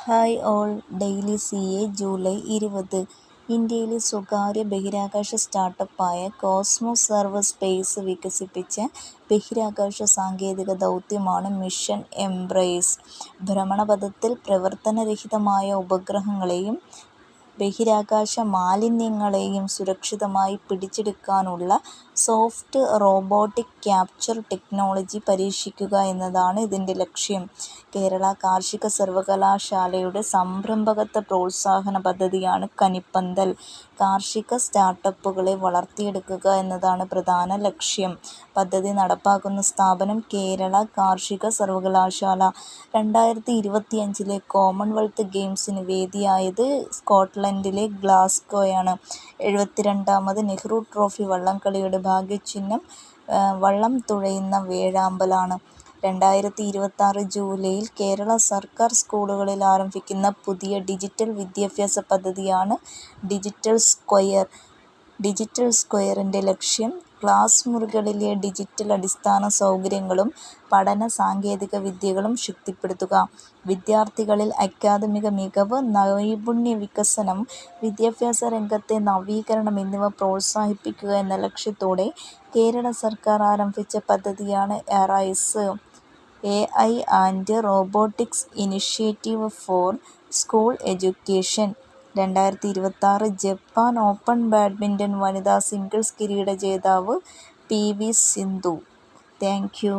Hi all. Daily CA July 20. ഇന്ത്യയിലെ സ്വകാര്യ ബഹിരാകാശ സ്റ്റാർട്ടപ്പായ കോസ്മോസ് സർവ് സ്പേസ് വികസിപ്പിച്ച ബഹിരാകാശ സാങ്കേതിക ദൗത്യമാണ് മിഷൻ എംബ്രേസ്. ഭ്രമണപഥത്തിൽ പ്രവർത്തനരഹിതമായ ഉപഗ്രഹങ്ങളെയും ബഹിരാകാശ മാലിന്യങ്ങളെയും സുരക്ഷിതമായി പിടിച്ചെടുക്കാനുള്ള സോഫ്റ്റ് റോബോട്ടിക് ക്യാപ്ചർ ടെക്നോളജി പരീക്ഷിക്കുക എന്നതാണ് ഇതിൻ്റെ ലക്ഷ്യം. കേരള കാർഷിക സർവകലാശാലയുടെ സംരംഭകത്വ പ്രോത്സാഹന പദ്ധതിയാണ് കനിപ്പന്തൽ. കാർഷിക സ്റ്റാർട്ടപ്പുകളെ വളർത്തിയെടുക്കുക എന്നതാണ് പ്രധാന ലക്ഷ്യം. പദ്ധതി നടപ്പാക്കുന്ന സ്ഥാപനം കേരള കാർഷിക സർവകലാശാല. 2025 കോമൺവെൽത്ത് ഗെയിംസിന് വേദിയായത് സ്കോട്ട്ലൻഡിലെ ഗ്ലാസ്ഗോയാണ്. 72ാമത് നെഹ്റു ട്രോഫി വള്ളംകളിയുടെ ഭാഗ്യചിഹ്നം വള്ളം തുഴയുന്ന വേഴാമ്പലാണ്. 2026 ജൂലൈയിൽ കേരള സർക്കാർ സ്കൂളുകളിൽ ആരംഭിക്കുന്ന പുതിയ ഡിജിറ്റൽ വിദ്യാഭ്യാസ പദ്ധതിയാണ് ഡിജിറ്റൽ സ്ക്വയർ. ഡിജിറ്റൽ സ്ക്വയറിൻ്റെ ലക്ഷ്യം ക്ലാസ് മുറികളിലെ ഡിജിറ്റൽ അടിസ്ഥാന സൗകര്യങ്ങളും പഠന സാങ്കേതിക വിദ്യകളും ശക്തിപ്പെടുത്തുക, വിദ്യാർത്ഥികളിൽ അക്കാദമിക മികവ്, നൈപുണ്യ വികസനം, വിദ്യാഭ്യാസ രംഗത്തെ നവീകരണം എന്നിവ പ്രോത്സാഹിപ്പിക്കുക എന്ന ലക്ഷ്യത്തോടെ കേരള സർക്കാർ ആരംഭിച്ച പദ്ധതിയാണ് ARISE. AI and robotics initiative for school education. 2026 Japan open badminton വനിതാ സിംഗിൾസ് കിരീട ജേതാവ് PV സിന്ധു. Thank you.